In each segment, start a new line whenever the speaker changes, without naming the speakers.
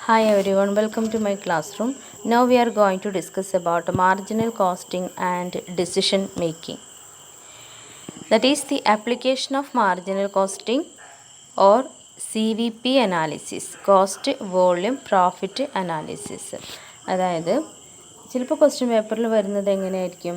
Hi everyone, welcome to my classroom. Now we are going to discuss about marginal costing and decision making. That is the application of marginal costing or CVP analysis, cost volume profit analysis. അതായത് ചിലപ്പോൾ question പേപ്പറിൽ വരുന്നത് എങ്ങനെയായിരിക്കും,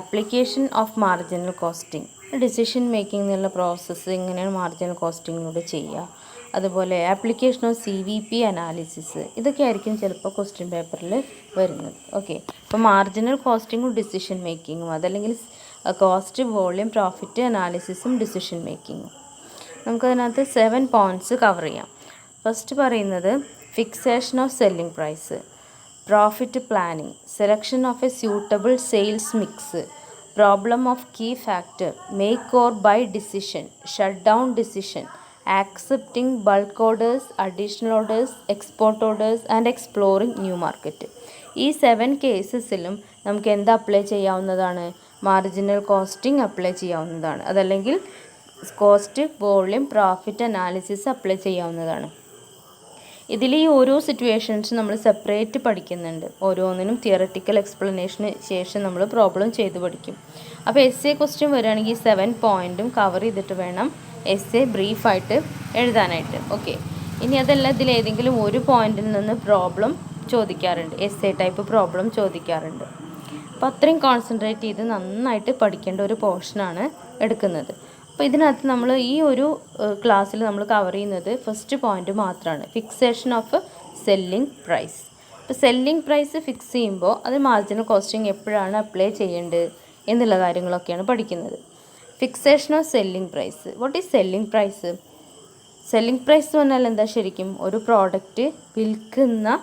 application of marginal costing, decision making എന്നുള്ള process എങ്ങനെയാണ് marginal കോസ്റ്റിങ്ങിലൂടെ ചെയ്യുക, അതുപോലെ application of CVP analysis, ഇതൊക്കെ ആയിരിക്കും ചിലപ്പോൾ ക്വസ്റ്റ്യൻ പേപ്പറിൽ വരുന്നത്. ഓക്കെ, അപ്പോൾ മാർജിനൽ കോസ്റ്റിങ്ങും ഡിസിഷൻ മേക്കിങ്ങും, അതല്ലെങ്കിൽ കോസ്റ്റ് വോളിയം പ്രോഫിറ്റ് അനാലിസിസും ഡിസിഷൻ മേക്കിങ്ങും, നമുക്കതിനകത്ത് 7 പോയിൻറ്റ്സ് കവർ ചെയ്യാം. ഫസ്റ്റ് പറയുന്നത് fixation of selling price, profit planning, selection of a suitable sales mix, problem of key factor, make or buy decision, shut down decision, accepting bulk orders, additional orders, export orders and exploring new market. ഈ 7 കേസസിലും നമുക്ക് എന്ത് apply ചെയ്യാവുന്നതാണ്? Marginal costing apply ചെയ്യാവുന്നതാണ്, അതല്ലെങ്കിൽ cost volume profit analysis apply ചെയ്യാവുന്നതാണ്. ഇതിൽ ഈ ഓരോ സിറ്റുവേഷൻസും നമ്മൾ സെപ്പറേറ്റ് പഠിക്കുന്നുണ്ട്. ഓരോന്നിനും തിയററ്റിക്കൽ എക്സ്പ്ലനേഷന് ശേഷം നമ്മൾ പ്രോബ്ലം ചെയ്ത് പഠിക്കും. അപ്പോൾ essay ക്വസ്റ്റ്യൻ വരികയാണെങ്കിൽ 7 പോയിൻറ്റും കവർ ചെയ്തിട്ട് വേണം essay ബ്രീഫായിട്ട് എഴുതാനായിട്ട്. ഓക്കെ, ഇനി അതല്ല, ഇതിലേതെങ്കിലും ഒരു പോയിന്റിൽ നിന്ന് പ്രോബ്ലം ചോദിക്കാറുണ്ട്, essay ടൈപ്പ് പ്രോബ്ലം ചോദിക്കാറുണ്ട്. അപ്പോൾ അത്രയും കോൺസെൻട്രേറ്റ് ചെയ്ത് നന്നായിട്ട് പഠിക്കേണ്ട ഒരു പോർഷനാണ് എടുക്കുന്നത്. അപ്പോൾ ഇതിനകത്ത് നമ്മൾ ഈ ഒരു ക്ലാസ്സിൽ നമ്മൾ കവർ ചെയ്യുന്നത് ഫസ്റ്റ് പോയിന്റ് മാത്രമാണ്, ഫിക്സേഷൻ ഓഫ് സെല്ലിംഗ് പ്രൈസ്. ഇപ്പോൾ സെല്ലിംഗ് പ്രൈസ് ഫിക്സ് ചെയ്യുമ്പോൾ അത് മാർജിനൽ കോസ്റ്റിംഗ് എപ്പോഴാണ് അപ്ലൈ ചെയ്യേണ്ടത് എന്നുള്ള കാര്യങ്ങളൊക്കെയാണ് പഠിക്കുന്നത്. Fixation of selling price. What is selling price? Selling price എന്ന് പറഞ്ഞാൽ എന്താ? ശരിക്കും ഒരു പ്രോഡക്റ്റ് വിൽക്കുന്ന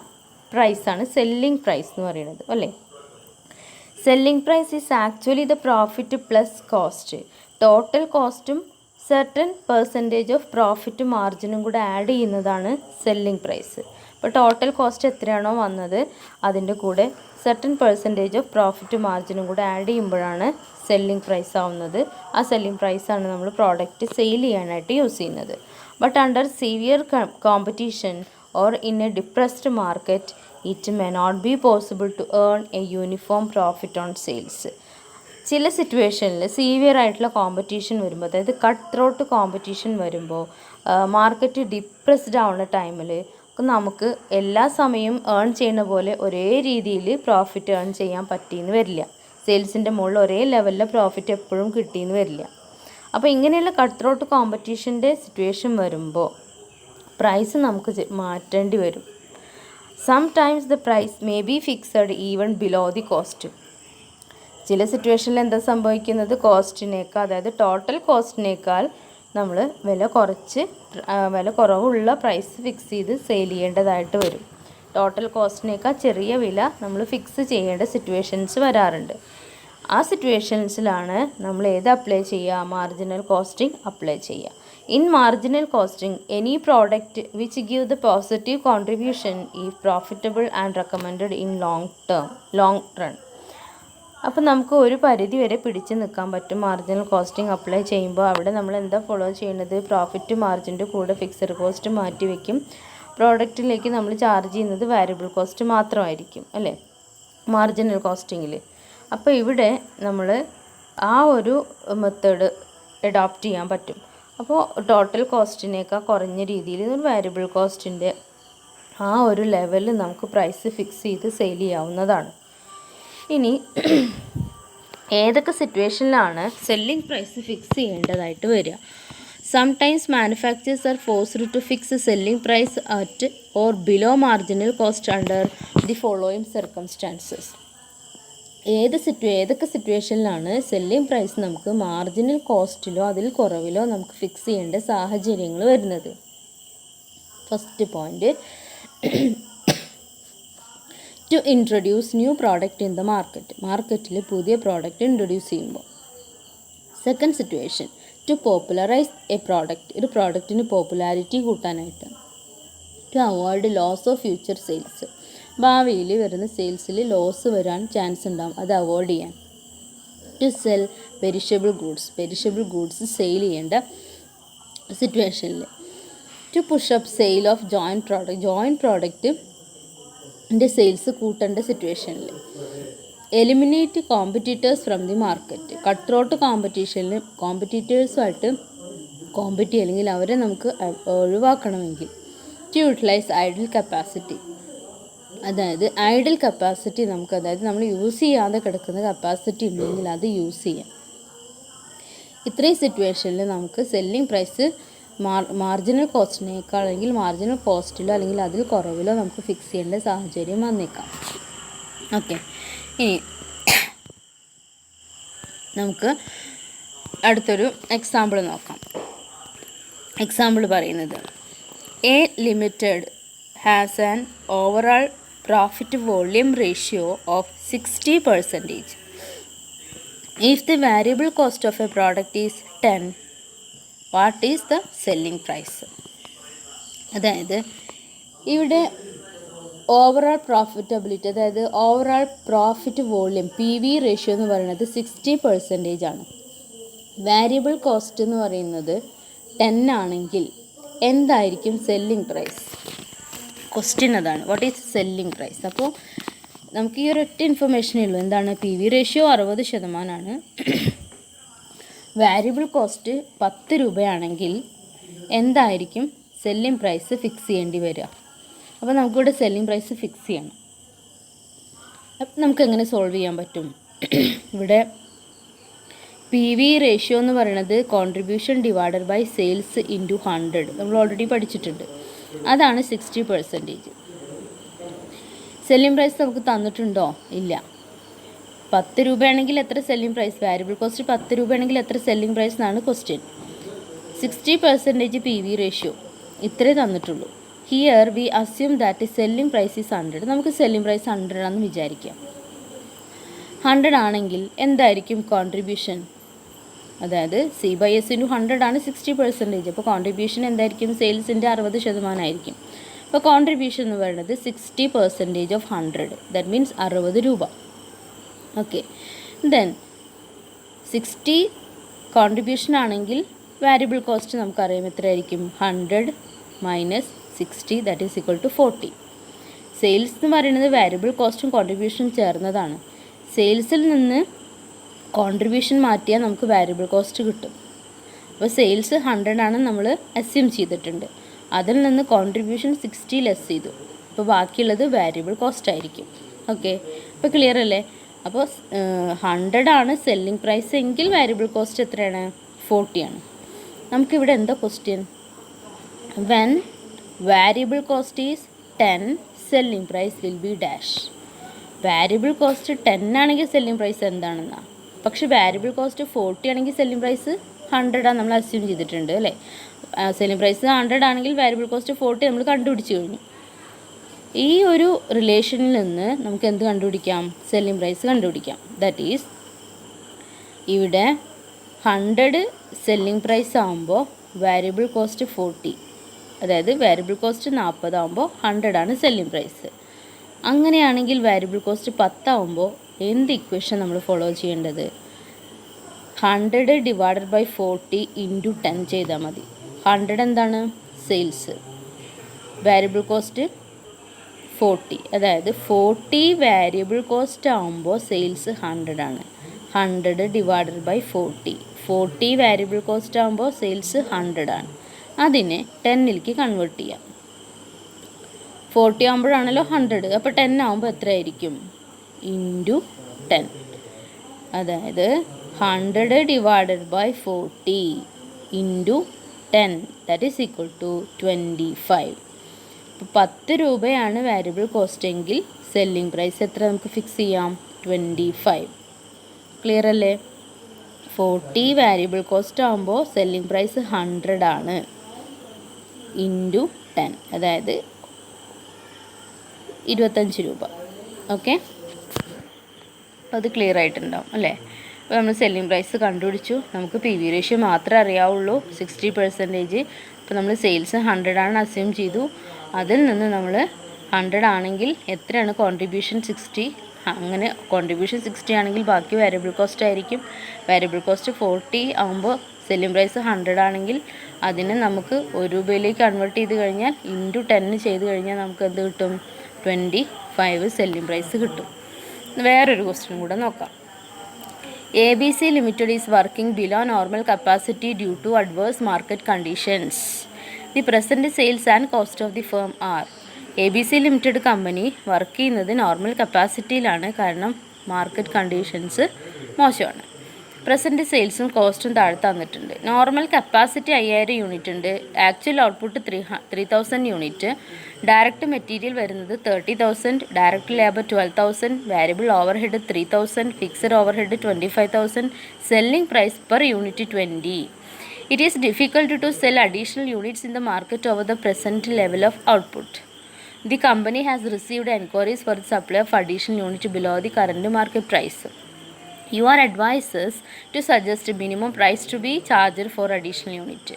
പ്രൈസാണ് സെല്ലിംഗ് പ്രൈസ് എന്ന് പറയുന്നത്, അല്ലേ? Selling price is actually the profit plus cost. Total കോസ്റ്റും സെർട്ടൻ പെർസെൻറ്റേജ് ഓഫ് പ്രോഫിറ്റ് മാർജിനും കൂടെ ആഡ് ചെയ്യുന്നതാണ് സെല്ലിംഗ് പ്രൈസ്. ഇപ്പോൾ ടോട്ടൽ കോസ്റ്റ് എത്രയാണോ വന്നത് അതിൻ്റെ കൂടെ സെർട്ടൻ പെർസെൻറ്റേജ് ഓഫ് പ്രോഫിറ്റ് മാർജിനും കൂടെ ആഡ് ചെയ്യുമ്പോഴാണ് സെല്ലിംഗ് പ്രൈസ് ആവുന്നത്. ആ സെല്ലിംഗ് പ്രൈസാണ് നമ്മൾ പ്രോഡക്റ്റ് സെയിൽ ചെയ്യാനായിട്ട് യൂസ് ചെയ്യുന്നത്. But under severe competition or in a depressed market it may not be possible to earn a uniform profit on sales. ചില സിറ്റുവേഷനിൽ സീവിയർ ആയിട്ടുള്ള കോമ്പറ്റീഷൻ വരുമ്പോൾ, അതായത് കട്ട് ത്രോട്ട് കോമ്പറ്റീഷൻ വരുമ്പോൾ, മാർക്കറ്റ് ഡിപ്രസ്ഡ് ആവുന്ന ടൈമിൽ നമുക്ക് എല്ലാ സമയവും ഏൺ ചെയ്യുന്ന പോലെ ഒരേ രീതിയിൽ പ്രോഫിറ്റ് ഏൺ ചെയ്യാൻ പറ്റിയെന്ന് വരില്ല. സെയിൽസിൻ്റെ മുകളിൽ ഒരേ ലെവലിലെ പ്രോഫിറ്റ് എപ്പോഴും കിട്ടിയെന്ന് വരില്ല. അപ്പോൾ ഇങ്ങനെയുള്ള കട്ട് ത്രോട്ട് കോമ്പറ്റീഷൻ്റെ സിറ്റുവേഷൻ വരുമ്പോൾ പ്രൈസ് നമുക്ക് മാറ്റേണ്ടി വരും. Sometimes the price may be fixed even below the cost. ചില സിറ്റുവേഷനിൽ എന്താ സംഭവിക്കുന്നത്? കോസ്റ്റിനേക്കാൾ, അതായത് ടോട്ടൽ കോസ്റ്റിനേക്കാൾ നമ്മൾ വില കുറവുള്ള പ്രൈസ് ഫിക്സ് ചെയ്ത് സെയിൽ ചെയ്യേണ്ടതായിട്ട് വരും. ടോട്ടൽ കോസ്റ്റിനേക്കാൾ ചെറിയ വില നമ്മൾ ഫിക്സ് ചെയ്യേണ്ട സിറ്റുവേഷൻസ് വരാറുണ്ട്. ആ സിറ്റുവേഷൻസിലാണ് നമ്മൾ ഏത് അപ്ലൈ ചെയ്യുക? മാർജിനൽ കോസ്റ്റിംഗ് അപ്ലൈ ചെയ്യുക. In marginal costing any product which give the positive contribution is profitable and recommended in long run. അപ്പോൾ നമുക്ക് ഒരു പരിധി വരെ പിടിച്ച് നിൽക്കാൻ പറ്റും മാർജിനൽ കോസ്റ്റിംഗ് അപ്ലൈ ചെയ്യുമ്പോൾ. അവിടെ നമ്മൾ എന്താ ഫോളോ ചെയ്യുന്നത്? പ്രോഫിറ്റ് മാർജിൻ്റെ കൂടെ ഫിക്സഡ് കോസ്റ്റ് മാറ്റി വയ്ക്കും. പ്രോഡക്റ്റിലേക്ക് നമ്മൾ ചാർജ് ചെയ്യുന്നത് വാരിയബിൾ കോസ്റ്റ് മാത്രമായിരിക്കും, അല്ലേ, മാർജിനൽ കോസ്റ്റിങ്ങിൽ. അപ്പോൾ ഇവിടെ നമ്മൾ ആ ഒരു മെത്തേഡ് അഡോപ്റ്റ് ചെയ്യാൻ പറ്റും. അപ്പോൾ ടോട്ടൽ കോസ്റ്റിനേക്കാൾ കുറഞ്ഞ രീതിയിൽ ഒരു വാരിയബിൾ കോസ്റ്റിൻ്റെ ആ ഒരു ലെവലിൽ നമുക്ക് പ്രൈസ് ഫിക്സ് ചെയ്ത് സെയിൽ ചെയ്യാവുന്നതാണ്. ഇനി ഏതൊക്കെ സിറ്റുവേഷനിലാണ് സെല്ലിംഗ് പ്രൈസ് ഫിക്സ് ചെയ്യേണ്ടതായിട്ട് വരിക? Sometimes manufacturers are forced to fix selling price at or below marginal cost under the following circumstances. ഏതൊക്കെ സിറ്റുവേഷനിലാണ് സെല്ലിംഗ് പ്രൈസ് നമുക്ക് മാർജിനൽ കോസ്റ്റിലോ അതിൽ കുറവിലോ നമുക്ക് ഫിക്സ് ചെയ്യേണ്ട സാഹചര്യങ്ങൾ വരുന്നത്? First point, to introduce new product in the മാർക്കറ്റിൽ പുതിയ പ്രോഡക്റ്റ് ഇൻട്രൊഡ്യൂസ് ചെയ്യുമ്പോൾ. Second situation, to popularize a product, ഒരു പ്രോഡക്റ്റിന് പോപ്പുലാരിറ്റി കൂട്ടാനായിട്ട്. To avoid loss of future sales, ഭാവിയിൽ വരുന്ന സെയിൽസിൽ ലോസ് വരാൻ ചാൻസ് ഉണ്ടാകും, അത് അവോയ്ഡ് ചെയ്യാൻ. To sell perishable goods sale ചെയ്യേണ്ട സിറ്റുവേഷനിൽ. To push up sale of joint പ്രോഡക്റ്റിൻ്റെ സെയിൽസ് കൂട്ടേണ്ട സിറ്റുവേഷനിൽ. Eliminate competitors from the market. Cut throat കോമ്പറ്റീറ്റേഴ്സുമായിട്ട് കോമ്പറ്റ് അല്ലെങ്കിൽ അവരെ നമുക്ക് ഒഴിവാക്കണമെങ്കിൽ ടു യൂട്ടിലൈസ് ഐഡിൽ കപ്പാസിറ്റി. അതായത് ഐഡിൽ കപ്പാസിറ്റി നമുക്ക്, അതായത് നമ്മൾ യൂസ് ചെയ്യാതെ കിടക്കുന്ന കപ്പാസിറ്റി ഉണ്ടെങ്കിൽ അത് യൂസ് ചെയ്യാം. ഇത്രയും സിറ്റുവേഷനിൽ നമുക്ക് സെല്ലിംഗ് പ്രൈസ് മാർജിനൽ കോസ്റ്റിനേക്കാൾ അല്ലെങ്കിൽ മാർജിനൽ കോസ്റ്റിലോ അല്ലെങ്കിൽ അതിൽ കുറവിലോ നമുക്ക് ഫിക്സ് ചെയ്യേണ്ട സാഹചര്യം വന്നേക്കാം. ഓക്കെ, ഇനി നമുക്ക് അടുത്തൊരു എക്സാമ്പിൾ നോക്കാം. എക്സാമ്പിൾ പറയുന്നത്, A limited has an overall profit volume ratio of 60%. If the variable cost of a product is 10, what is the selling price? അതായത് ഇവിടെ ഓവറോൾ പ്രോഫിറ്റബിലിറ്റി, അതായത് overall profit volume PV ratio എന്ന് പറയുന്നത് 60% ആണ്. Variable cost എന്ന് പറയുന്നത് 10 ആണെങ്കിൽ എന്തായിരിക്കും സെല്ലിംഗ് പ്രൈസ്? ക്വസ്റ്റ്യൻ അതാണ്, വാട്ട് ഈസ് സെല്ലിംഗ് പ്രൈസ്. അപ്പോൾ നമുക്ക് ഈ ഒരൊറ്റ ഇൻഫർമേഷനേ ഉള്ളൂ. എന്താണ്? PV ratio 60%. വാരിയബിൾ കോസ്റ്റ് 10 രൂപയാണെങ്കിൽ എന്തായിരിക്കും സെല്ലിംഗ് പ്രൈസ് ഫിക്സ് ചെയ്യേണ്ടി വരിക? അപ്പോൾ നമുക്കിവിടെ സെല്ലിംഗ് പ്രൈസ് ഫിക്സ് ചെയ്യണം. അപ്പം നമുക്ക് എങ്ങനെ സോൾവ് ചെയ്യാൻ പറ്റും? ഇവിടെ PV റേഷ്യോ എന്ന് പറയുന്നത് contribution divided by sales into 100 നമ്മൾ ഓൾറെഡി പഠിച്ചിട്ടുണ്ട്. അതാണ് 60%. സെല്ലിംഗ് പ്രൈസ് നമുക്ക് തന്നിട്ടുണ്ടോ? ഇല്ല. 10 രൂപയാണെങ്കിൽ എത്ര സെല്ലിംഗ് പ്രൈസ്? വാരിയബിൾ കോസ്റ്റ് 10 രൂപയാണെങ്കിൽ എത്ര സെല്ലിംഗ് പ്രൈസ് എന്നാണ് ക്വസ്റ്റ്യൻ. 60% PV റേഷ്യോ ഇത്രേ തന്നിട്ടുള്ളൂ. Here we assume that selling price is 100. നമുക്ക് സെല്ലിംഗ് പ്രൈസ് 100 ആണെന്ന് വിചാരിക്കാം. 100 ആണെങ്കിൽ എന്തായിരിക്കും കോൺട്രിബ്യൂഷൻ? അതായത് C/S × 100 ആണ് 60%. അപ്പോൾ കോൺട്രിബ്യൂഷൻ എന്തായിരിക്കും? സെയിൽസിൻ്റെ 60% ആയിരിക്കും. അപ്പോൾ കോൺട്രിബ്യൂഷൻ എന്ന് പറയുന്നത് 60% ഓഫ് 100, ദാറ്റ് മീൻസ് 60 രൂപ. ഓക്കെ, ദെൻ 60 കോൺട്രിബ്യൂഷൻ ആണെങ്കിൽ വാരിയബിൾ കോസ്റ്റ് നമുക്കറിയാം എത്രയായിരിക്കും? 100 minus 60, that is equal to 40. Sales എന്ന് പറയുന്നത് വാരിയബിൾ കോസ്റ്റും കോൺട്രിബ്യൂഷനും ചേർന്നതാണ്. സെയിൽസിൽ നിന്ന് കോൺട്രിബ്യൂഷൻ മാറ്റിയാൽ നമുക്ക് വാരിയബിൾ കോസ്റ്റ് കിട്ടും. അപ്പോൾ സെയിൽസ് 100 ആണ് നമ്മൾ അസ്യൂം ചെയ്തിട്ടുണ്ട്. അതിൽ നിന്ന് കോൺട്രിബ്യൂഷൻ 60 ലെസ് ചെയ്തു. അപ്പോൾ ബാക്കിയുള്ളത് വാരിയബിൾ കോസ്റ്റ് ആയിരിക്കും. ഓക്കെ, അപ്പോൾ ക്ലിയർ അല്ലേ? അപ്പോൾ 100 ആണ് സെല്ലിംഗ് പ്രൈസ് എങ്കിൽ വാരിയബിൾ കോസ്റ്റ് എത്രയാണ്? 40 ആണ്. നമുക്കിവിടെ എന്താ question? When variable cost is 10, selling price will be dash. Variable cost 10 ആണെങ്കിൽ സെല്ലിംഗ് പ്രൈസ് എന്താണെന്നാണ്. പക്ഷേ വാരിയബിൾ കോസ്റ്റ് 40 ആണെങ്കിൽ സെല്ലിംഗ് പ്രൈസ് 100 ആണ് നമ്മൾ അസ്യൂം ചെയ്തിട്ടുണ്ട് അല്ലേ? സെല്ലിംഗ് പ്രൈസ് 100 ആണെങ്കിൽ വാരിയബിൾ കോസ്റ്റ് 40 നമ്മൾ കണ്ടുപിടിച്ച് കഴിഞ്ഞു. ഈ ഒരു റിലേഷനിൽ നിന്ന് നമുക്ക് എന്ത് കണ്ടുപിടിക്കാം? സെല്ലിംഗ് പ്രൈസ് കണ്ടുപിടിക്കാം. ദാറ്റ് ഈസ് ഇവിടെ 100 സെല്ലിംഗ് പ്രൈസ് ആകുമ്പോൾ വാരിയബിൾ കോസ്റ്റ് 40, അതായത് വാരിയബിൾ കോസ്റ്റ് 40 ആകുമ്പോൾ 100 ആണ് സെല്ലിംഗ് പ്രൈസ്. അങ്ങനെയാണെങ്കിൽ വാരിയബിൾ കോസ്റ്റ് 10 ആകുമ്പോൾ എന്ത് ഇക്വേഷൻ നമ്മൾ ഫോളോ ചെയ്യേണ്ടത്? 100 ഡിവൈഡഡ് ബൈ 40 ഇൻറ്റു 10 ചെയ്താൽ മതി. 100 എന്താണ്? സെയിൽസ്. വാരിയബിൾ കോസ്റ്റ് 40, അതായത് 40 വാരിയബിൾ കോസ്റ്റ് ആകുമ്പോൾ സെയിൽസ് 100 ആണ്. 100 ഡിവൈഡഡ് ബൈ 40 വാരിയബിൾ കോസ്റ്റ് ആകുമ്പോൾ സെയിൽസ് 100 ആണ്. അതിനെ 10ലേക്ക് കൺവേർട്ട് ചെയ്യാം. 40 ആകുമ്പോഴാണല്ലോ 100, അപ്പോൾ 10 ആകുമ്പോൾ എത്രയായിരിക്കും? ഇൻറ്റു 10, അതായത് 100 divided by 40 into 10, that is equal to 25. അപ്പോൾ 10 രൂപയാണ് വാരിയബിൾ കോസ്റ്റ് എങ്കിൽ സെല്ലിംഗ് പ്രൈസ് എത്ര നമുക്ക് ഫിക്സ് ചെയ്യാം? 25. ക്ലിയർ അല്ലേ? 40 വാരിയബിൾ കോസ്റ്റ് ആകുമ്പോൾ സെല്ലിംഗ് പ്രൈസ് 100 ആണ് ഇൻറ്റു 10, അതായത് 25 രൂപ. ഓക്കെ, അത് ക്ലിയർ ആയിട്ടുണ്ടാവും അല്ലേ? അപ്പോൾ നമ്മൾ സെല്ലിംഗ് പ്രൈസ് കണ്ടുപിടിച്ചു. നമുക്ക് PV റേഷ്യോ മാത്രമേ അറിയാവുള്ളൂ 60%. അപ്പോൾ നമ്മൾ സെയിൽസ് 100 ആണ് അസ്യൂം ചെയ്തു. അതിൽ നിന്ന് നമ്മൾ 100 ആണെങ്കിൽ എത്രയാണ് കോൺട്രിബ്യൂഷൻ? 60. അങ്ങനെ കോൺട്രിബ്യൂഷൻ 60 ആണെങ്കിൽ ബാക്കി വാരിയബിൾ കോസ്റ്റ് ആയിരിക്കും. വാരിയബിൾ കോസ്റ്റ് 40 ആകുമ്പോൾ സെല്ലിംഗ് പ്രൈസ് 100 ആണെങ്കിൽ അതിനെ നമുക്ക് 1 രൂപയിലേക്ക് കൺവേർട്ട് ചെയ്ത് കഴിഞ്ഞാൽ ഇൻറ്റു 10 ചെയ്ത് കഴിഞ്ഞാൽ നമുക്ക് എന്ത് കിട്ടും? 25 സെല്ലിംഗ് പ്രൈസ് കിട്ടും. വേറൊരു ക്വസ്റ്റ്യൻ കൂടെ നോക്കാം. ABC Limited is working below normal capacity due to adverse market conditions. The present sales and cost of the firm are. ABC Limited company work ചെയ്യുന്നത് നോർമൽ കപ്പാസിറ്റിയിലാണ്, കാരണം മാർക്കറ്റ് കണ്ടീഷൻസ് മോശമാണ്. Present സെയിൽസും കോസ്റ്റും താഴെ തന്നിട്ടുണ്ട്. നോർമൽ കപ്പാസിറ്റി 5000 യൂണിറ്റ് ഉണ്ട്. Actual output 3000 unit. Direct material വരുന്നത് 30,000, direct labour 12,000, variable overhead 3,000, fixed overhead 25,000, selling price per unit 20. It is difficult to sell additional units in the market over the present level of output. The company has received enquiries for the supply of additional units below the current market price. You are advised to suggest minimum price to be charged for additional unit.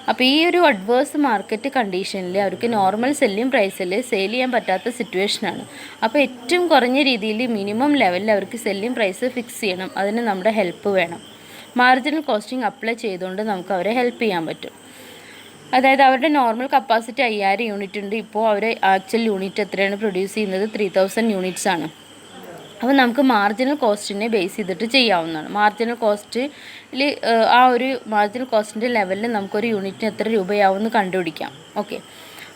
അപ്പോൾ ഈ ഒരു adverse market കണ്ടീഷനിൽ അവർക്ക് normal selling പ്രൈസിൽ sale ചെയ്യാൻ പറ്റാത്ത സിറ്റുവേഷനാണ്. അപ്പോൾ ഏറ്റവും കുറഞ്ഞ രീതിയിൽ മിനിമം ലെവലിൽ അവർക്ക് സെല്ലിംഗ് പ്രൈസ് ഫിക്സ് ചെയ്യണം. അതിന് നമ്മുടെ ഹെൽപ്പ് വേണം. മാർജിനൽ കോസ്റ്റിംഗ് അപ്ലൈ ചെയ്തുകൊണ്ട് നമുക്ക് അവരെ ഹെൽപ്പ് ചെയ്യാൻ പറ്റും. അതായത് അവരുടെ നോർമൽ കപ്പാസിറ്റി 5000 യൂണിറ്റ് ഉണ്ട്. ഇപ്പോൾ അവർ ആക്ച്വൽ യൂണിറ്റ് എത്രയാണ് പ്രൊഡ്യൂസ് ചെയ്യുന്നത്? 3000 യൂണിറ്റ്സ് ആണ്. അപ്പോൾ നമുക്ക് മാർജിനൽ കോസ്റ്റിനെ ബേസ് ചെയ്തിട്ട് ചെയ്യാവുന്നതാണ്. മാർജിനൽ കോസ്റ്റിൽ ആ ഒരു മാർജിനൽ കോസ്റ്റിൻ്റെ ലെവലിൽ നമുക്കൊരു യൂണിറ്റിന് എത്ര രൂപയാവുമെന്ന് കണ്ടുപിടിക്കാം. ഓക്കെ,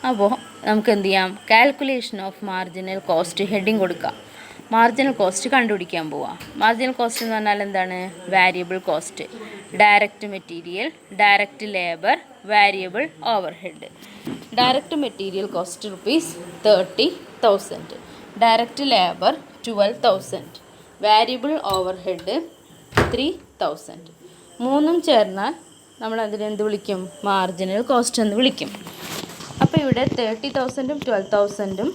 അപ്പോൾ നമുക്ക് എന്ത് ചെയ്യാം? Calculation of marginal cost heading കൊടുക്കാം. മാർജിനൽ കോസ്റ്റ് കണ്ടുപിടിക്കാൻ പോവാം. മാർജിനൽ കോസ്റ്റ് എന്ന് പറഞ്ഞാൽ എന്താണ്? Variable cost, direct material, direct labour, variable overhead. Direct material cost ₹30,000, direct labour 12,000, variable overhead 3,000. മൂന്നും ചേർന്നാൽ നമ്മൾ അതിനെന്ത് വിളിക്കും? മാർജിനൽ കോസ്റ്റ് എന്ന് വിളിക്കും. അപ്പോൾ ഇവിടെ 30,000ഉം 12,000ഉം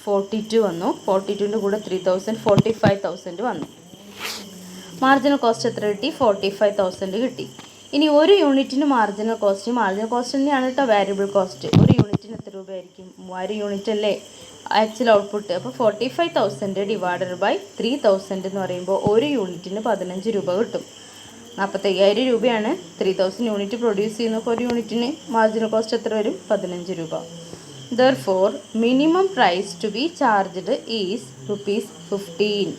42 വന്നു. 42ൻ്റെ കൂടെ 3,000 45,000 വന്നു. മാർജിനൽ കോസ്റ്റ് എത്ര കിട്ടി? 45,000 കിട്ടി. ഇനി ഒരു യൂണിറ്റിന് മാർജിനൽ കോസ്റ്റ് തന്നെയാണ് കേട്ടോ വാരിയബിൾ കോസ്റ്റ്. ഒരു യൂണിറ്റിന് എത്ര രൂപയായിരിക്കും? 3000 യൂണിറ്റ് അല്ലേ ആക്ച്വൽ ഔട്ട്പുട്ട്. അപ്പോൾ 45,000 ഡിവൈഡഡ് ബൈ 3,000 എന്ന് പറയുമ്പോൾ ഒരു യൂണിറ്റിന് 15 രൂപ കിട്ടും. 45,000 രൂപയാണ്. 3,000 യൂണിറ്റ് പ്രൊഡ്യൂസ് ചെയ്യുന്നപ്പോൾ ഒരു യൂണിറ്റിന് മാർജിനൽ കോസ്റ്റ് എത്ര വരും? 15 രൂപ. Therefore, minimum price to be charged is ₹15.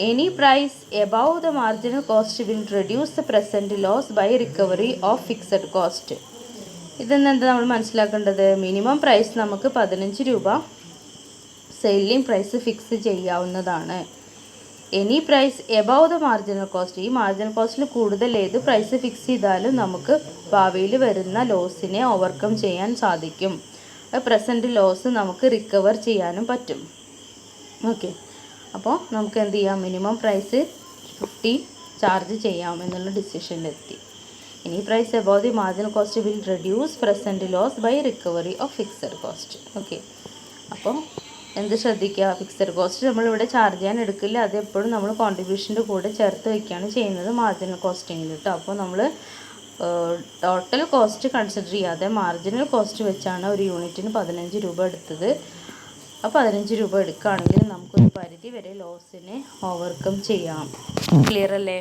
Any price above the marginal cost will reduce the present loss by recovery of fixed cost. ഇതെന്താ നമ്മൾ മനസ്സിലാക്കേണ്ടത്? മിനിമം പ്രൈസ് നമുക്ക് 15 രൂപ സെല്ലിംഗ് പ്രൈസ് ഫിക്സ് ചെയ്യാവുന്നതാണ്. Any price above the marginal cost, ഈ marginal കോസ്റ്റിൽ കൂടുതൽ ഏത് പ്രൈസ് ഫിക്സ് ചെയ്താലും നമുക്ക് ഭാവിയിൽ വരുന്ന ലോസിനെ ഓവർകം ചെയ്യാൻ സാധിക്കും. പ്രസൻറ്റ് ലോസ് നമുക്ക് റിക്കവർ ചെയ്യാനും പറ്റും. ഓക്കെ, അപ്പോൾ നമുക്ക് എന്ത് ചെയ്യാം? മിനിമം പ്രൈസ് 15 ചാർജ് ചെയ്യാം എന്നുള്ള ഡിസിഷനിലെത്തി. ഇനി price above the marginal cost will reduce present loss by recovery of fixed cost. Okay, അപ്പോൾ എന്ത് ശ്രദ്ധിക്കുക? ഫിക്സഡ് കോസ്റ്റ് നമ്മളിവിടെ ചാർജ് ചെയ്യാൻ എടുക്കില്ല. അത് എപ്പോഴും നമ്മൾ കോൺട്രിബ്യൂഷൻ്റെ കൂടെ ചേർത്ത് വയ്ക്കുകയാണ് ചെയ്യുന്നത് മാർജിനൽ കോസ്റ്റിങ്ങിൽ കേട്ടോ. അപ്പോൾ നമ്മൾ ടോട്ടൽ കോസ്റ്റ് കൺസിഡർ ചെയ്യാതെ മാർജിനൽ കോസ്റ്റ് വെച്ചാണ് ഒരു യൂണിറ്റിന് 15 രൂപ എടുത്തത്. അപ്പോൾ 15 രൂപ എടുക്കുകയാണെങ്കിൽ നമുക്കൊരു പരിധി വരെ ലോസിനെ ഓവർകം ചെയ്യാം. ക്ലിയർ അല്ലേ?